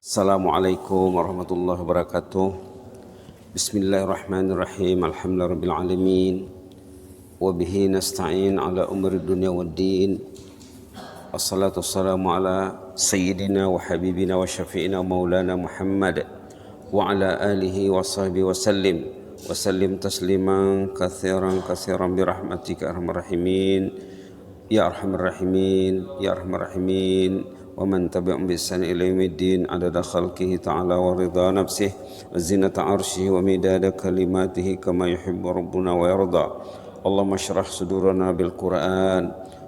Assalamualaikum warahmatullahi wabarakatuh. Bismillahirrahmanirrahim. Alhamdulillahirabbil alamin. Wa bihi nasta'in ala umuri dunya waddin. Wassalatu wassalamu ala sayyidina wa habibina wa syafi'ina maulana Muhammad wa ala alihi wa sahbihi wa sallim tasliman katsiran birahmatika arhamar rahimin ya arhamar rahimin ya arhamar rahimin. ومن تبعهم بإحسان إلى يوم الدين عدد خلقه تعالى ورضا نفسه وزنة عرشه ومداد كلماته كما يحب ربنا ويرضى. اللهم اشرح صدورنا بالقرآن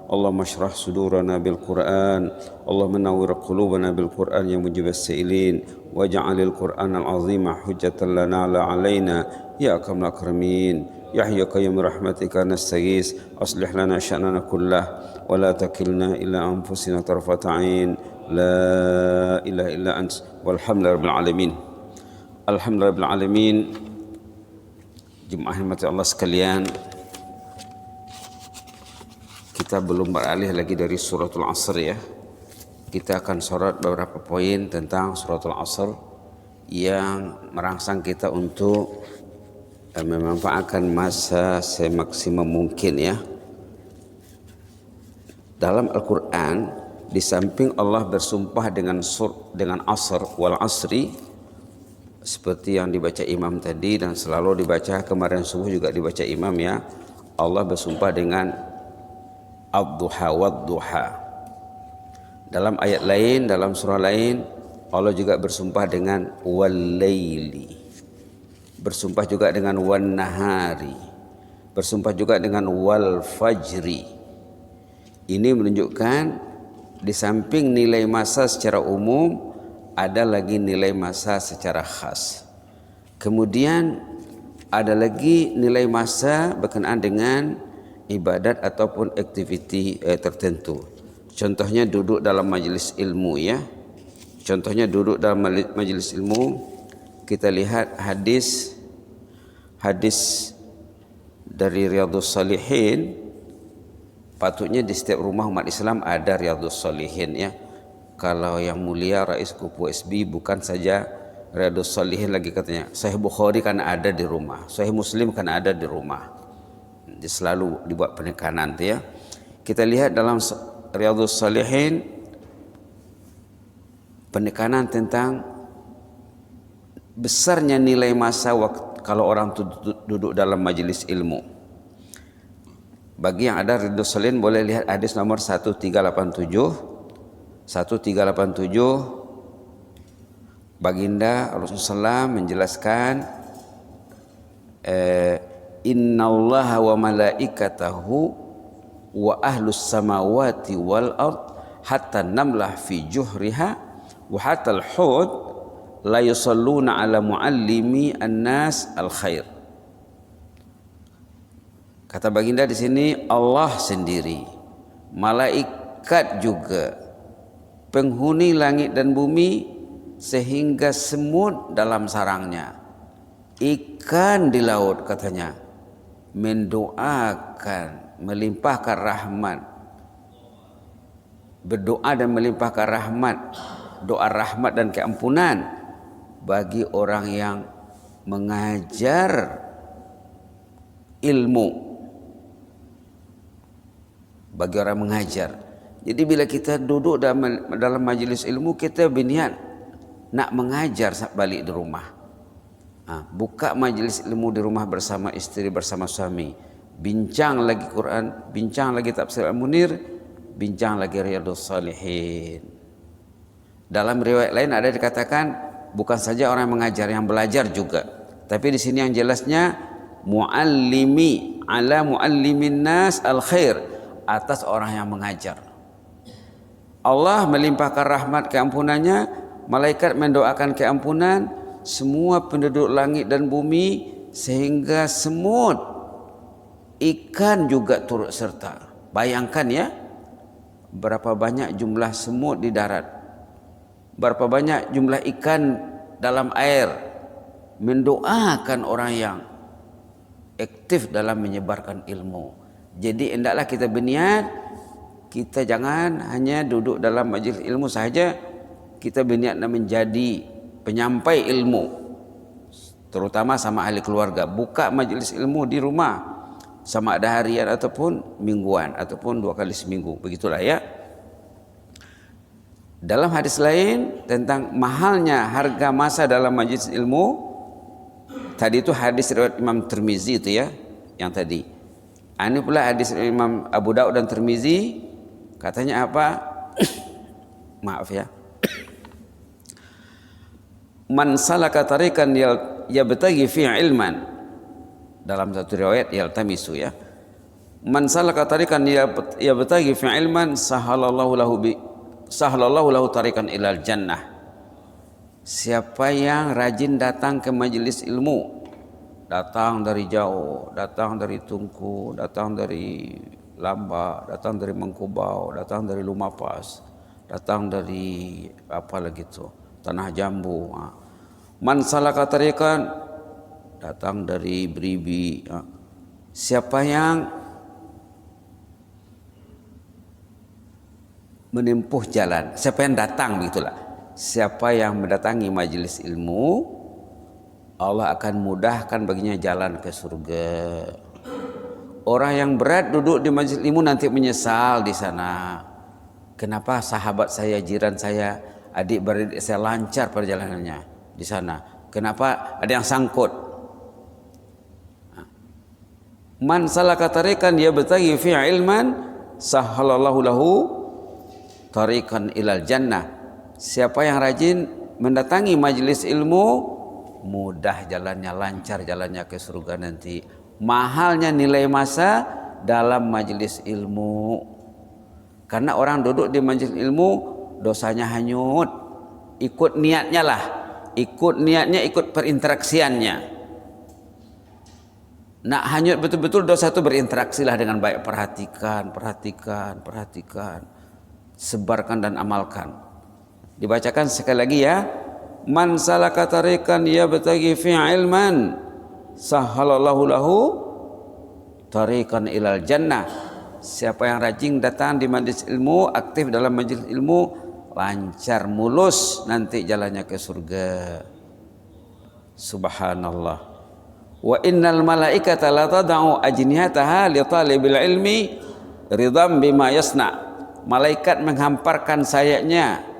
اللهم اشرح صدورنا بالقرآن اللهم نور قلوبنا بالقرآن يا مجيب السائلين واجعل القرآن العظيم حجة لنا لا علينا يا أكرم الأكرمين. يا حي يا قيوم برحمتك نستغيث أصلح لنا شأننا كله ولا تكلنا إلى أنفسنا طرفة عين لا إله إلا أنت والحمد لله رب العالمين. Alhamdulillah rabbil alamin. Jemaah rahmati Allah sekalian, kita belum beralih lagi dari suratul Asr ya. Kita akan sorot beberapa poin tentang suratul Asr yang merangsang kita untuk memanfaatkan masa semaksimal mungkin ya. Dalam Al-Quran, di samping Allah bersumpah dengan asr wal asri seperti yang dibaca imam tadi dan selalu dibaca kemarin subuh juga dibaca imam ya, Allah bersumpah dengan ad-duha wad-duha. Dalam ayat lain, dalam surah lain, Allah juga bersumpah dengan wal-laili, bersumpah juga dengan wan-nahari, bersumpah juga dengan wal-fajri. Ini menunjukkan di samping nilai masa secara umum, ada lagi nilai masa secara khas. Kemudian ada lagi nilai masa berkenaan dengan ibadat ataupun aktiviti tertentu. Contohnya duduk dalam majelis ilmu ya. Contohnya duduk dalam majelis ilmu, kita lihat hadis dari Riyadhus Shalihin. Patutnya di setiap rumah umat Islam ada Riyadhus Shalihin ya. Kalau yang mulia Rais Kupu SB bukan saja Riyadhus Shalihin lagi katanya, Sahih Bukhari kan ada di rumah, Sahih Muslim kan ada di rumah. Jadi selalu dibuat penekanan tuh ya. Kita lihat dalam Riyadhus Shalihin penekanan tentang besarnya nilai masa waktu kalau orang duduk dalam majelis ilmu. Bagi yang ada Riyadhus Shalihin boleh lihat hadis nomor 1387. 1387 Baginda Rasulullah SAW menjelaskan innallaha wa malaikatahu wa ahlus samawati wal ard hatta namlah fi juhriha wa hatta al-hud la yusalluna ala muallimi an-nas al-khair. Kata baginda di sini, Allah sendiri, malaikat juga, penghuni langit dan bumi, sehingga semut dalam sarangnya, ikan di laut katanya, mendoakan, melimpahkan rahmat, berdoa dan melimpahkan rahmat, doa rahmat dan keampunan bagi orang yang mengajar ilmu, bagi orang mengajar. Jadi bila kita duduk dalam majelis ilmu, kita berniat nak mengajar balik di rumah. Buka majelis ilmu di rumah bersama istri, bersama suami, bincang lagi Quran, bincang lagi tafsir Al-Munir, bincang lagi Riyadhus Shalihin. Dalam riwayat lain ada dikatakan bukan saja orang yang mengajar, yang belajar juga. Tapi di sini yang jelasnya muallimi ala muallimin nas al khair, atas orang yang mengajar. Allah melimpahkan rahmat keampunannya, malaikat mendoakan keampunan, semua penduduk langit dan bumi, sehingga semut, ikan juga turut serta. Bayangkan ya, berapa banyak jumlah semut di darat, berapa banyak jumlah ikan dalam air, mendoakan orang yang aktif dalam menyebarkan ilmu. Jadi hendaklah kita berniat, kita jangan hanya duduk dalam majlis ilmu sahaja, kita berniat menjadi penyampai ilmu, terutama sama ahli keluarga, buka majelis ilmu di rumah, sama ada harian ataupun mingguan ataupun 2 kali seminggu, begitulah ya. Dalam hadis lain tentang mahalnya harga masa dalam majelis ilmu, tadi itu hadis riwayat Imam Tirmizi itu ya, yang tadi. Ini pula hadis Imam Abu Daud dan Tirmizi, katanya apa? Maaf ya. Man salaka tariqan yabtaghi fi ilman, dalam satu riwayat yaltamisu ya. Man salaka tariqan yabtaghi fi ilman sahalallahu lahu tariqan ilal jannah. Siapa yang rajin datang ke majelis ilmu, datang dari jauh, datang dari Tungku, datang dari Lamba, datang dari Mangkubau, datang dari Lumapas, datang dari apa lagi itu, Tanah Jambu. Man salaka tariqan, datang dari Beribi. Siapa yang menempuh jalan, siapa yang datang, begitulah. Siapa yang mendatangi majelis ilmu, Allah akan mudahkan baginya jalan ke surga. Orang yang berat duduk di majelis ilmu nanti menyesal di sana. Kenapa sahabat saya, jiran saya, adik-beradik saya lancar perjalanannya di sana? Kenapa ada yang sangkut? Man salaka tariqan yabtaghi fi ilman sahalallahu lahu tariqan ilal jannah. Siapa yang rajin mendatangi majelis ilmu, mudah jalannya, lancar jalannya ke surga nanti. Mahalnya nilai masa dalam majelis ilmu. Karena orang duduk di majelis ilmu dosanya hanyut. Ikut niatnya lah, ikut niatnya, ikut perinteraksiannya. Nak hanyut betul-betul dosa itu berinteraksilah dengan baik. Perhatikan. Sebarkan dan amalkan. Dibacakan sekali lagi ya. Man salaka tariqan yabtaghi fi ilman sahalallahu lahu tariqan ilal jannah. Siapa yang rajin datang di majelis ilmu, aktif dalam majelis ilmu, lancar, mulus nanti jalannya ke surga. Subhanallah. Wa innal malaikata la tad'u ajnihataha li talibil ilmi ridam bima yasna. Malaikat menghamparkan sayapnya.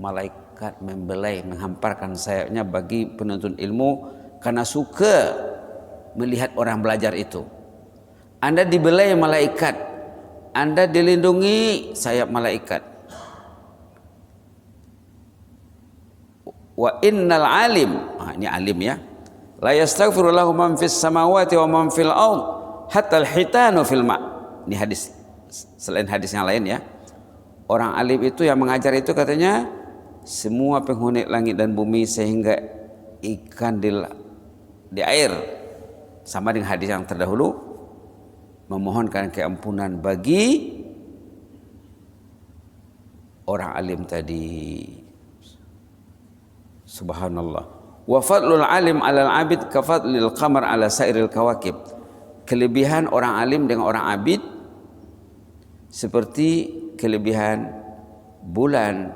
Malaikat membelai, menghamparkan sayapnya bagi penuntut ilmu karena suka melihat orang belajar itu. Anda dibelai malaikat, Anda dilindungi sayap malaikat. Wa innal alim, ini alim ya, la yastaghfiru lahu man fis samawati wa man fil ard hatta al hitanu fil ma. Ini hadis, selain hadis yang lain ya. Orang alim itu yang mengajar itu katanya semua penghuni langit dan bumi sehingga ikan di air, sama dengan hadis yang terdahulu, memohonkan keampunan bagi orang alim tadi. Subhanallah. Wa fadlul alim 'alal 'abid ka fadlil qamar 'ala sairil kawakib. Kelebihan orang alim dengan orang abid seperti kelebihan bulan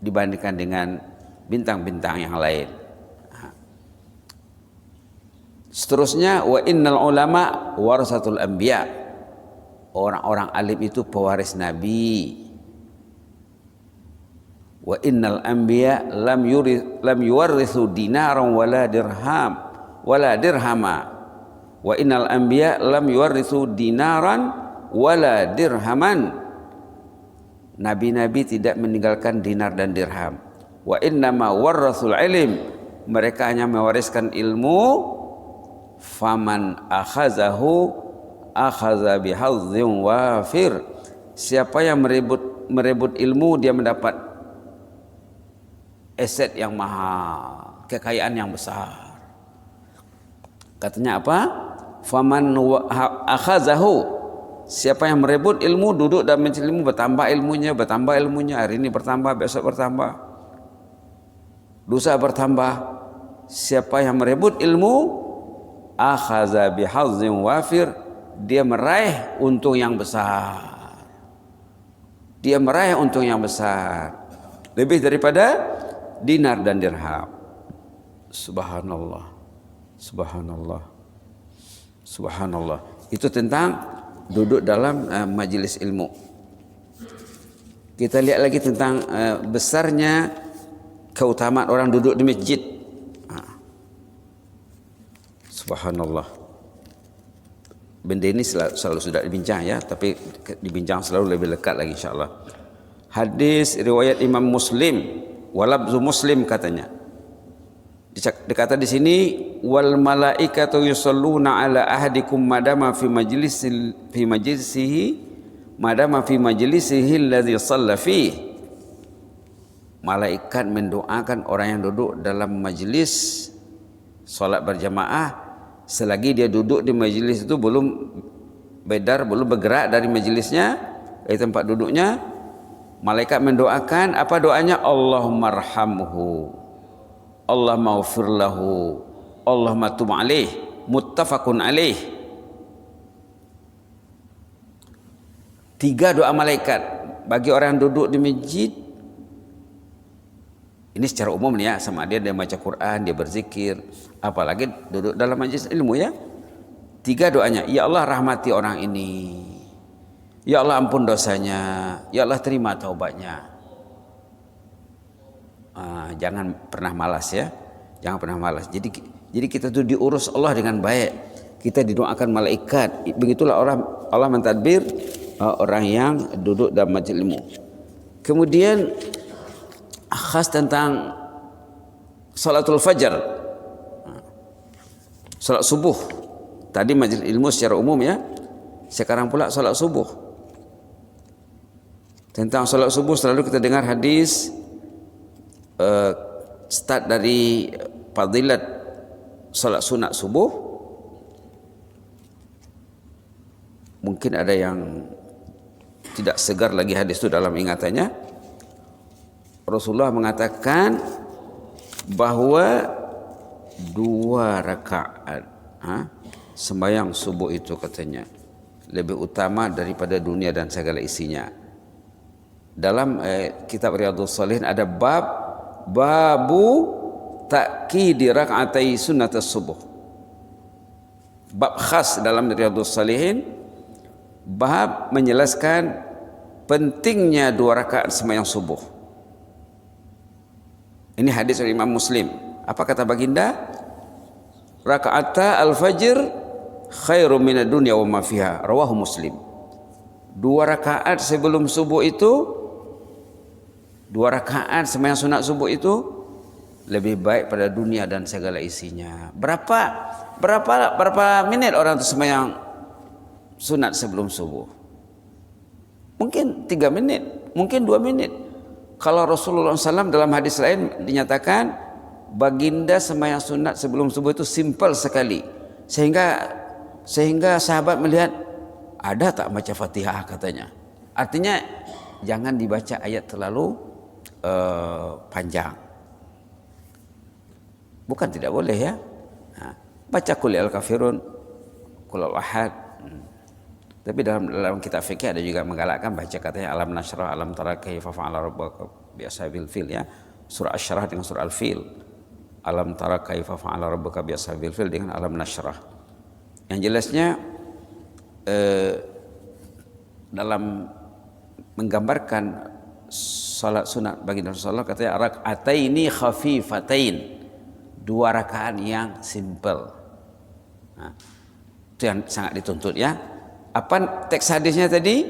dibandingkan dengan bintang-bintang yang lain. Seterusnya, wa innal ulama warasatul anbiya. Orang-orang alim itu pewaris nabi. Wa innal anbiya lam yuwarithu dinaran wala dirhama. Wa innal anbiya lam yuwarithu dinaran wala dirhaman. Nabi-nabi tidak meninggalkan dinar dan dirham. Wa innama warathul ilm. Mereka hanya mewariskan ilmu. Faman akhazahu akhaza bihazzin wafir. Siapa yang merebut ilmu, dia mendapat aset yang mahal, kekayaan yang besar. Katanya apa? Faman akhazahu. Siapa yang merebut ilmu, duduk dan mencari ilmu, bertambah ilmunya, hari ini bertambah, besok bertambah, dosa bertambah. Siapa yang merebut ilmu, akhaza bihazzin wafir, dia meraih untung yang besar. dia meraih untung yang besar, lebih daripada dinar dan dirham. Subhanallah, subhanallah, subhanallah. Itu tentang duduk dalam majelis ilmu. Kita lihat lagi tentang besarnya keutamaan orang duduk di masjid. Subhanallah. Benda ini selalu sudah dibincang ya, tapi dibincang selalu lebih lekat lagi insyaAllah. Hadis riwayat Imam Muslim, walabzu Muslim katanya. Dikata di sini, wal malaikatu yusalluna ala ahadikum madama fi majlisihi alladhi shalla fihi. Malaikat mendoakan orang yang duduk dalam majlis salat berjamaah selagi dia duduk di majlis itu belum bergerak dari majlisnya, dari tempat duduknya. Malaikat mendoakan, apa doanya? Allahumma arhamhu, Allahumma ighfir lahu, Allahumma tub alaih. Muttafaqun alaih. 3 doa malaikat bagi orang yang duduk di masjid. Ini secara umum nih ya, sama dia baca Quran, dia berzikir, apalagi duduk dalam majlis ilmu ya. 3 doanya, ya Allah rahmati orang ini, ya Allah ampun dosanya, ya Allah terima taubatnya. Jangan pernah malas ya, jangan pernah malas. Jadi kita tuh diurus Allah dengan baik, kita didoakan malaikat. Begitulah Allah mentadbir orang yang duduk dalam majlis ilmu. Kemudian khas tentang salatul fajar, salat subuh. Tadi majlis ilmu secara umum ya, sekarang pula salat subuh. Tentang salat subuh selalu kita dengar hadis start dari fadilat salat sunat subuh. Mungkin ada yang tidak segar lagi hadis itu dalam ingatannya. Rasulullah mengatakan bahwa 2 rakaat sembahyang subuh itu katanya lebih utama daripada dunia dan segala isinya. Dalam kitab Riyadhus Shalihin ada babu ta'kidi rak'atai sunnatus subuh. Bab khas dalam Riyadhus Shalihin, bab menjelaskan pentingnya 2 rakaat sembahyang subuh. Ini hadis dari Imam Muslim. Apa kata baginda? Raka'ata al-fajr khairum minad dunya wa ma fiha. Rawahu Muslim. 2 rakaat sebelum subuh itu, 2 rakaat sembahyang sunat subuh itu lebih baik pada dunia dan segala isinya. Berapa menit orang itu sembahyang sunat sebelum subuh? Mungkin 3 menit, mungkin 2 menit. Kalau Rasulullah SAW dalam hadis lain dinyatakan baginda sembahyang sunat sebelum subuh itu simple sekali, sehingga sahabat melihat ada tak baca Fatihah katanya. Artinya jangan dibaca ayat terlalu panjang. Bukan tidak boleh ya. Baca Qul ya al-kafirun, Qul al-ahad. Tapi dalam kitab fikih ada juga menggalakkan baca katanya alam nasyrah, alam tara kaifa fa'ala rabbuka bi ashabil fil ya. Surah Asy-Syarah dengan surah Al-Fil. Alam tara kaifa fa'ala rabbuka bi ashabil fil dengan alam nasyrah. Yang jelasnya dalam menggambarkan salat sunat bagi Rasulullah katanya rak'ataini khafifatain, 2 rakaat yang simple. Itu yang sangat dituntut ya. Apa teks hadisnya tadi?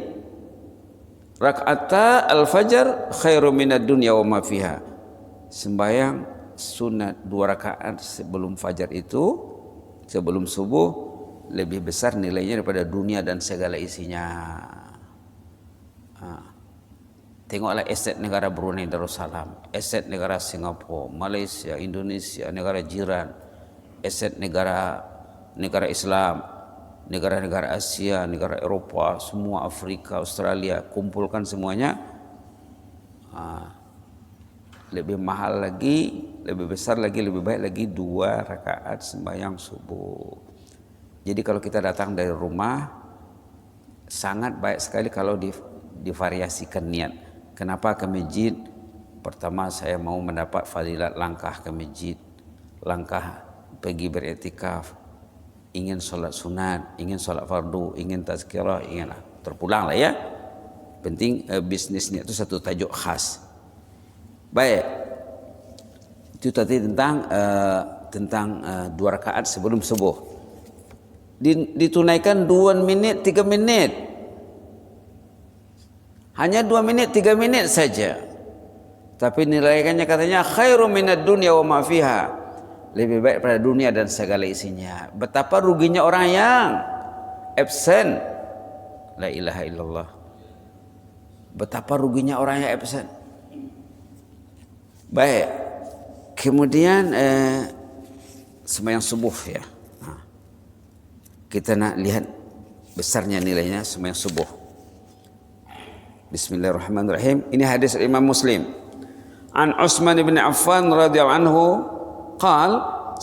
Rak'ata al-fajr khairu minad dunya wa ma fiha. Sembahyang sunat 2 rakaat sebelum fajar itu, sebelum subuh, lebih besar nilainya daripada dunia dan segala isinya. Tengoklah aset negara Brunei Darussalam, aset negara Singapura, Malaysia, Indonesia, negara jiran, aset negara Islam, negara-negara Asia, negara Eropa, semua Afrika, Australia, kumpulkan semuanya, lebih mahal lagi, lebih besar lagi, lebih baik lagi 2 rakaat sembahyang subuh. Jadi kalau kita datang dari rumah, sangat baik sekali kalau divariasikan niat. Kenapa ke masjid? Pertama, saya mau mendapat fadilat langkah ke masjid, langkah pergi beriktikaf, ingin sholat sunat, ingin sholat fardu, ingin tazkirah, ingin terpulang lah ya. Penting bisnisnya itu satu tajuk khas. Baik, itu tadi tentang 2 rakaat sebelum subuh. Ditunaikan 2 menit 3 menit, hanya 2 menit 3 menit saja, tapi nilainya katanya khairum minad dunya wa ma fiha, lebih baik pada dunia dan segala isinya. Betapa ruginya orang yang absen. La ilaha illallah. Betapa ruginya orang yang absen. Baik, kemudian sembahyang subuh ya. Nah, kita nak lihat besarnya nilainya sembahyang subuh. Bismillahirrahmanirrahim. Ini hadis Imam Muslim. An Utsman bin Affan radhiyallahu anhu qal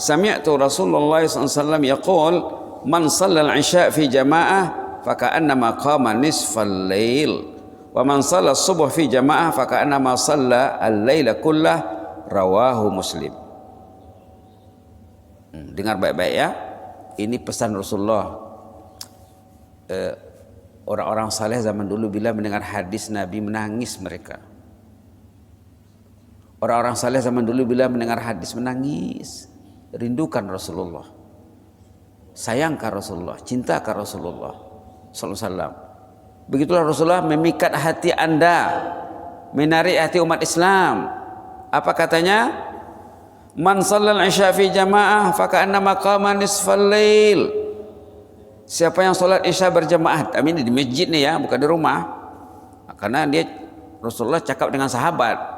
sami'tu Rasulullah sallallahu alaihi wasallam yaqul man shalla al-'isha fi jama'ah faka'annama qama nisfal lail wa man shalla as-subh fi jama'ah faka'annama shalla al-laila kullah, rawahu Muslim. Dengar baik-baik ya. Ini pesan Rasulullah. Orang-orang saleh zaman dulu bila mendengar hadis Nabi menangis mereka. Orang-orang saleh zaman dulu bila mendengar hadis menangis, rindukan Rasulullah, sayangkan Rasulullah, cintakan Rasulullah sallallahu alaihi wasallam. Begitulah Rasulullah memikat hati Anda, menarik hati umat Islam. Apa katanya? Man shallal isya fi jamaah faka'annama qama nisfal lail. Siapa yang sholat isya berjamaah, ini di masjid nih ya, bukan di rumah. Karena dia Rasulullah cakap dengan sahabat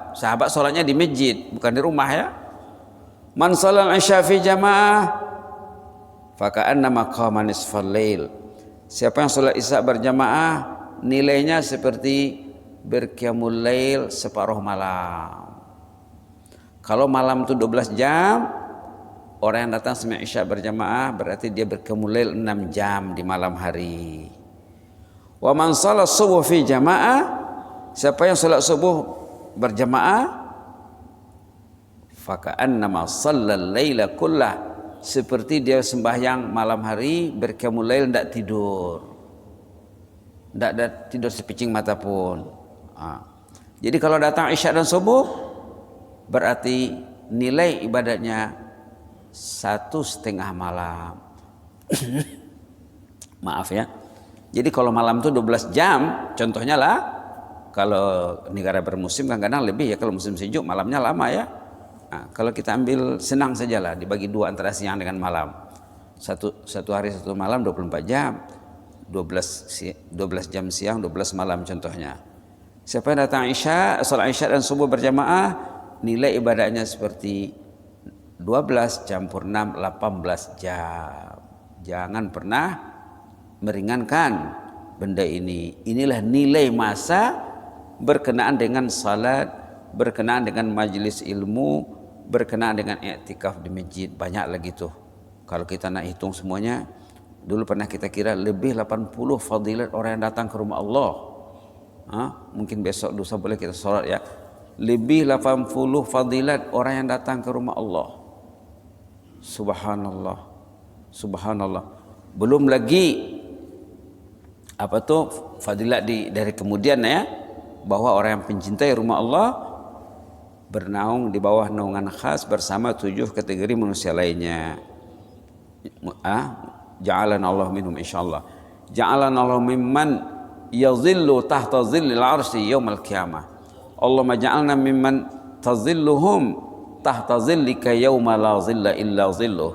sholatnya di masjid, bukan di rumah ya. Man shallal isya fi jamaah faka'annama qama nisfal lail. Siapa yang sholat isya berjamaah, nilainya seperti berqiyamul lail separuh malam. Kalau malam itu 12 jam, orang yang datang sembahyang isya berjamaah berarti dia berqiyamul lail 6 jam di malam hari. Wa man shalla subuh fi jamaah, siapa yang sholat subuh berjamaah, faka'annama shallal laila kullah, seperti dia sembahyang malam hari berqiyamul lail, tidak tidur sepicing mata pun. Jadi kalau datang isya dan subuh berarti nilai ibadatnya 1,5 malam. Maaf ya. Jadi kalau malam itu 12 jam, contohnya lah, kalau negara bermusim kadang-kadang lebih ya, kalau musim sejuk malamnya lama ya. Nah, kalau kita ambil senang sajalah, dibagi 2 antara siang dengan malam. Satu hari 1 malam 24 jam. 12 jam siang, 12 malam contohnya. Siapa yang datang isya, salat isya dan subuh berjamaah, nilai ibadahnya seperti 12 campur 6, 18 jam. Jangan pernah meringankan benda ini. Inilah nilai masa berkenaan dengan salat, berkenaan dengan majlis ilmu, berkenaan dengan i'tikaf di masjid. Banyak lagi tuh. Kalau kita nak hitung semuanya, dulu pernah kita kira lebih 80 fadilat orang yang datang ke rumah Allah. Mungkin besok lusa boleh kita salat ya. Lebih 80 fadilat orang yang datang ke rumah Allah. Subhanallah. Subhanallah. Belum lagi apa tuh fadilat dari kemudian ya, bahwa orang yang mencintai rumah Allah bernaung di bawah naungan khas bersama 7 kategori manusia lainnya. Ja'alana Allah minhum insyaallah. Ja'alana Allah mimman yazillu tahta zillil arsy yaumal qiyamah. Allahumma ja'alna mimman tazilluhum tahta zillika yauma la zilla illa zilluh.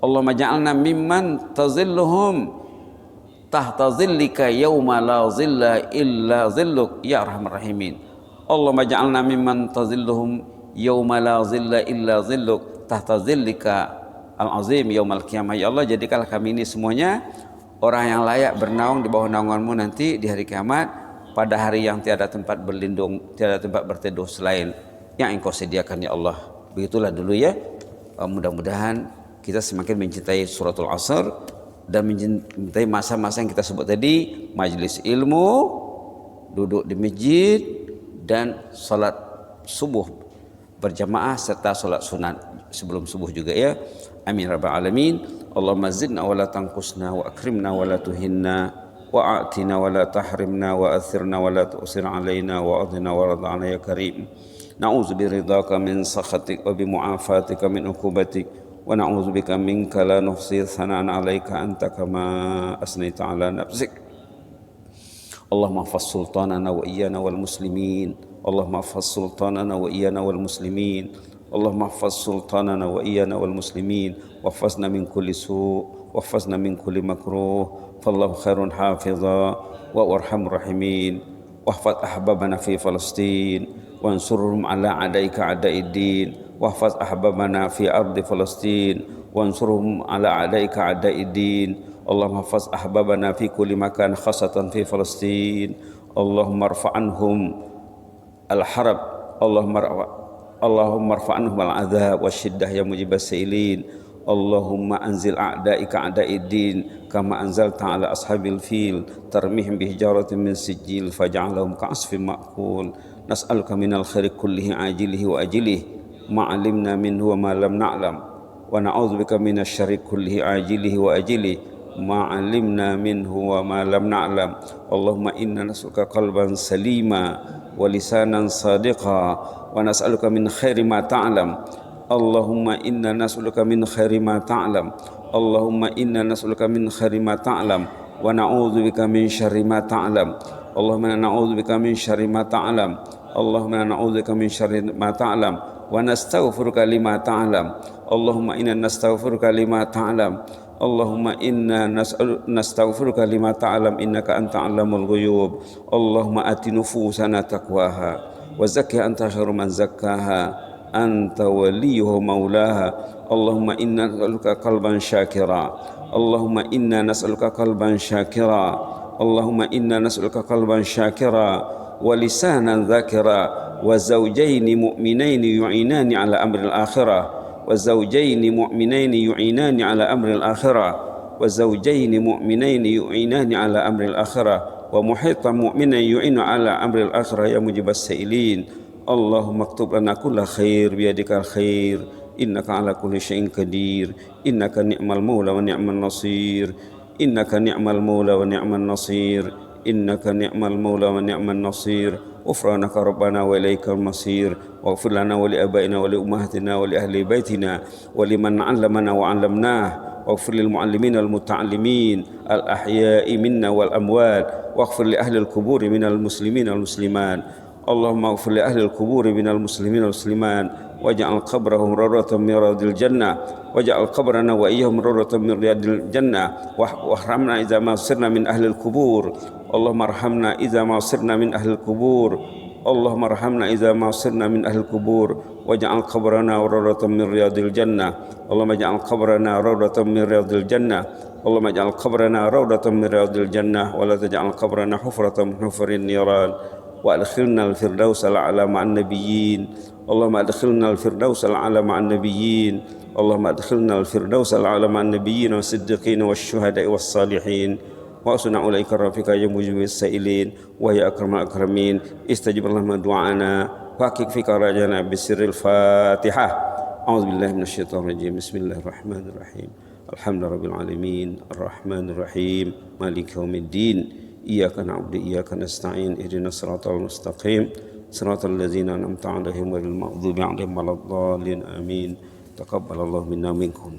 Allahumma ja'alna mimman tazilluhum tahta zillika yauma la zilla illa zilluk ya arhamar rahimin. Allahumma ja'alna mimman tazilluhum yauma la zilla illa zilluk tahta zillika al-azim yaumal qiyamah. Ya Allah, jadikanlah kami ini semuanya orang yang layak bernaung di bawah naungan-Mu nanti di hari kiamat, pada hari yang tiada tempat berlindung, tiada tempat berteduh selain yang Engkau sediakan ya Allah. Begitulah dulu ya. Mudah-mudahan kita semakin mencintai suratul Asr dan mencintai masa-masa yang kita sebut tadi, majlis ilmu duduk di masjid dan salat subuh berjamaah serta salat sunat sebelum subuh juga ya. Amin rabbal alamin. Allahumma zidna wa la tanqusna wa akrimna wa la tuhinna wa a'tina wa la tahrimna wa athirna wa la tu'sir alaina wa adhina wa radana ya karim. Na'udzu biridhaka min sakhatik wa bi mu'afatika min uqubatik wa na'udzu bika minka la nuhsi thana'an 'alaika anta kama asnaita 'ala nafsik. اللهم احفظ سلطاننا وإيانا والمسلمين اللهم احفظ سلطاننا وإيانا والمسلمين اللهم احفظ سلطاننا وإيانا والمسلمين واحفظنا من كل سوء واحفظنا من كل مكروه فالله خير حافظا وأرحم الراحمين واحفظ أحبابنا في فلسطين وانصرهم على أعدائك أعداء الدين واحفظ أحبابنا في أرض فلسطين وانصرهم على أعدائك أعداء الدين اللهم احفظ أحبابنا في كل مكان خاصة في فلسطين اللهم ارفع عنهم الحرب اللهم ارفع عنهم العذاب والشدة يا مجيب السائلين اللهم أنزل أعدائك أعداء الدين كما أنزلت على أصحاب الفيل ترميهم بحجارة من سجيل فجعلهم كعصف مأكول نسألك من الخير كله عاجله وأجله ما علمنا منه وما لم نعلم ونعوذ بك من الشر كله عاجله وأجله ما علمنا منه وما لم نعلم اللهم إنا نسألك قلبا سليما ولسانا صادقا ونسألك من خير ما تعلم اللهم إنا نسألك من خير ما تعلم اللهم إنا نسألك من خير ما تعلم ونعوذ بك من شر ما تعلم اللهم إنا نعوذ بك من شر ما تعلم اللهم إنا نعوذ بك من شر ما تعلم ونستغفرك لما تعلم اللهم إنا نستغفرك لما تعلم اللهم إنا نستغفرك لما تعلم إنك أنت علام الغيوب اللهم آت نفوسنا تقواها وزكها أنت خير من زكاها أنت وليه مولاها اللهم إنا نسألك قلبا شاكرا اللهم إنا نسألك قلبا شاكرا اللهم إنا نسألك قلبا شاكرا ولسانا ذاكرا وزوجين مؤمنين يعينان على أمر الآخرة وزوجين مؤمنين يعينان على أمر الآخرة وزوجين مؤمنين يعينان على أمر الآخرة ومحيطا مؤمنا يعين على أمر الآخرة يا مجيب السائلين اللهم اكتب لنا كل خير بيدك الخير إنك على كل شيء قدير إنك نعم المولى ونعم النصير إنك نعم المولى ونعم النصير إنك نعم المولى ونعم النصير غفرانك ربنا وإليك المصير واغفر لنا ولآبائنا ولأمهاتنا ولأهل بيتنا ولمن علمنا وعلمناه واغفر للمعلمين المتعلمين الأحياء منا والأموات واغفر لأهل القبور من المسلمين والمسلمات اللهم اغفر لأهل القبور من المسلمين والمسلمات واجعل قبرهم روضة من رياض الجنة واجعل قبرنا وإياهم روضة من رياض الجنة واحرمنا إذا ما صرنا من أهل القبور اللهم ارحمنا إذا ما صرنا من أهل القبور اللهم ارحمنا إذا ما صرنا من أهل القبور واجعل قبرنا روضة من رياض الجنة اللهم اجعل قبرنا روضة من رياض الجنة اللهم اجعل قبرنا روضة من رياض الجنة ولا تجعل قبرنا حفرة من حفر النيران وأدخلنا الفردوس الأعلى مع النبيين اللهم أدخلنا الفردوس الأعلى مع النبيين اللهم أدخلنا الفردوس الأعلى مع النبيين والصديقين والشهداء والصالحين وأحسن أولئك الرفيق يا مجيب السائلين ويا أكرم الأكرمين استجب لنا دعانا واحقق في كرجنا بسر الفاتحة أعوذ بالله من الشيطان الرجيم بسم الله الرحمن الرحيم الحمد لله رب العالمين الرحمن الرحيم مالك يوم الدين إياك نعبد إياك نستعين اهدنا الصراط المستقيم صراط الذين أنعمت عليهم غير المغضوب عليهم ولا الضالين آمين تقبل الله منا منكم